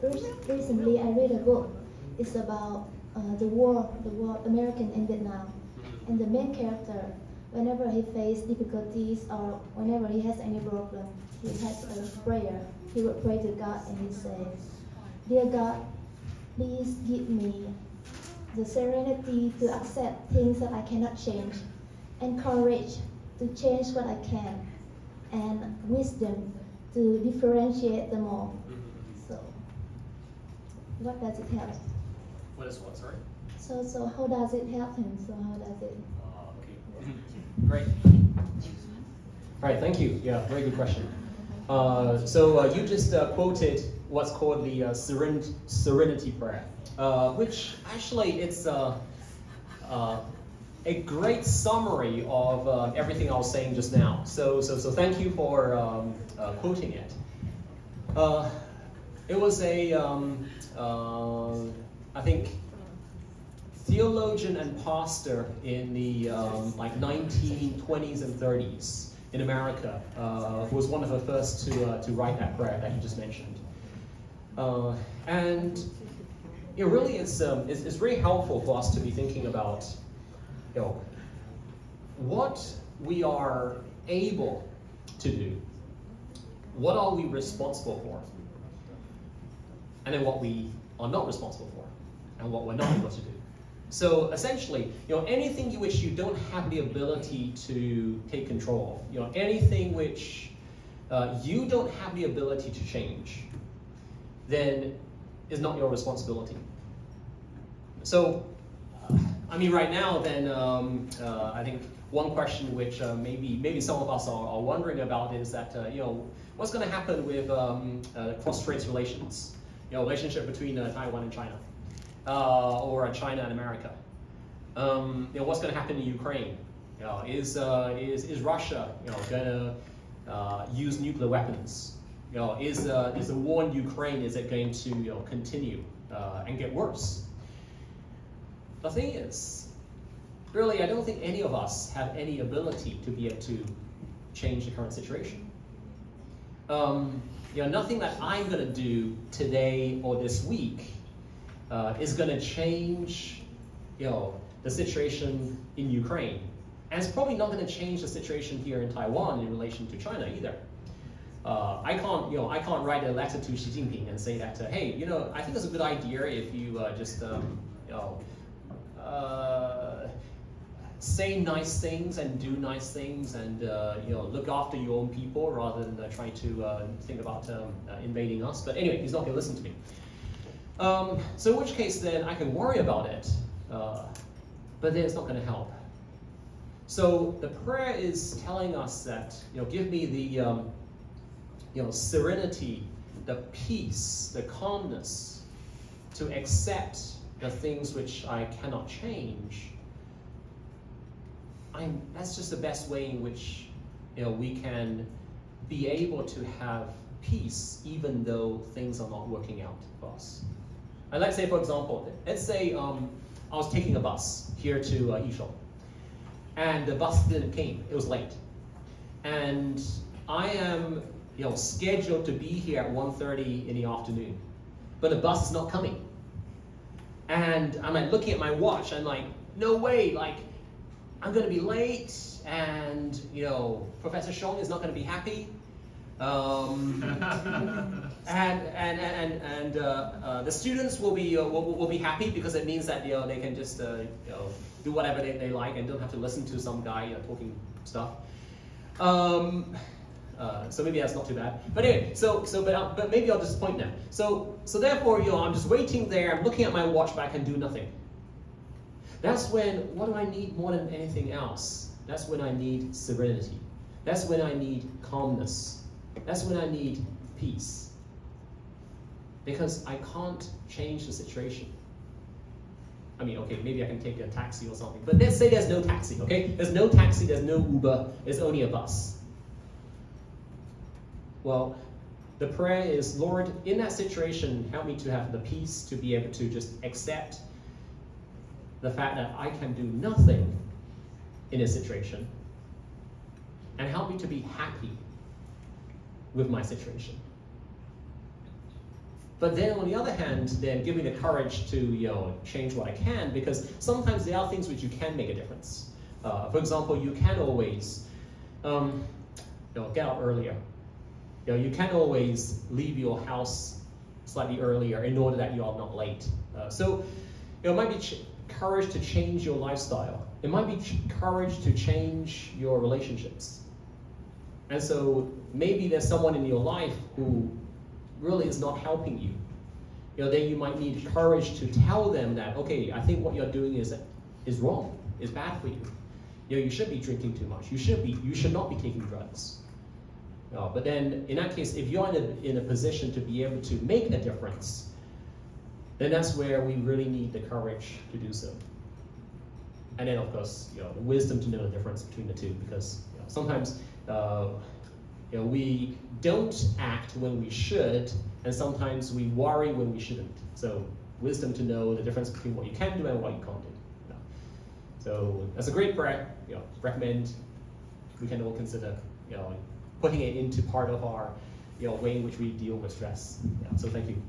Recently, I read a book. It's about the war American in Vietnam, and the main character, whenever he faces difficulties or whenever he has any problem, he has a prayer. He would pray to God and he says, "Dear God, please give me the serenity to accept things that I cannot change, and courage to change what I can, and wisdom to differentiate them all." So, what does it help? What is what, sorry? So how does it help him? So how does it? Okay. Great. All right, thank you. Yeah, very good question. You just quoted what's called the Serenity Prayer, which actually it's a great summary of everything I was saying just now. So thank you for quoting it. It was a I think theologian and pastor in the like 1920s and 30s in America, who was one of the first to write that prayer that you just mentioned. And it really is it's very helpful for us to be thinking about, you know, what we are able to do, what are we responsible for, and then what we are not responsible for, and what we're not able to do. So essentially, you know, anything which you don't have the ability to take control of, you know, anything which you don't have the ability to change, then is not your responsibility. So, I mean, right now, then I think one question which maybe some of us are wondering about is that you know, what's going to happen with cross-strait relations, you know, relationship between Taiwan and China. Or China and America. You know, what's going to happen in Ukraine? You know, is Russia, you know, going to use nuclear weapons? You know, is the war in Ukraine, is it going to, you know, continue and get worse? The thing is, really, I don't think any of us have any ability to be able to change the current situation. You know, nothing that I'm going to do today or this week is going to change, you know, the situation in Ukraine, and it's probably not going to change the situation here in Taiwan in relation to China either. I can't write a letter to Xi Jinping and say that, hey, you know, I think it's a good idea if you just, you know, say nice things and do nice things and you know, look after your own people rather than trying to think about invading us. But anyway, he's not going to listen to me. So in which case then I can worry about it, but then it's not going to help. So the prayer is telling us that, you know, give me the you know, serenity, the peace, the calmness to accept the things which I cannot change. That's just the best way in which, you know, we can be able to have peace even though things are not working out for us. And let's say, for example, let's say I was taking a bus here to Yishou, and the bus didn't came. It was late, and I am, you know, scheduled to be here at 1:30 in the afternoon, but the bus is not coming. And I'm like looking at my watch. I'm like, no way! Like, I'm going to be late, and you know, Professor Xiong is not going to be happy. And the students will be happy because it means that, you know, they can just you know, do whatever they like and don't have to listen to some guy talking stuff. So maybe that's not too bad. But anyway, but maybe I'll disappoint them. So therefore, you know, I'm just waiting there. I'm looking at my watch, but I can do nothing. That's when, what do I need more than anything else? That's when I need serenity. That's when I need calmness. That's when I need peace. Because I can't change the situation. I mean, okay, maybe I can take a taxi or something. But let's say there's no taxi, okay? There's no taxi, there's no Uber, there's only a bus. Well, the prayer is, Lord, in that situation, help me to have the peace to be able to just accept the fact that I can do nothing in a situation. And help me to be happy with my situation. But then on the other hand, then give me the courage to change what I can, because sometimes there are things which you can make a difference. For example, you can always get up earlier. You can always leave your house slightly earlier in order that you are not late. So it might be courage to change your lifestyle. It might be courage to change your relationships. And so maybe there's someone in your life who really is not helping you. Then you might need courage to tell them that, okay, I think what you're doing is wrong, is bad for you. You should be drinking too much. You should not be taking drugs. But then, in that case, if you're in a position to be able to make a difference, then that's where we really need the courage to do so. And then, of course, the wisdom to know the difference between the two, because sometimes we don't act when we should, and sometimes we worry when we shouldn't. So, wisdom to know the difference between what you can do and what you can't do. So, that's a great recommend. We can all consider, putting it into part of our, way in which we deal with stress. So, thank you.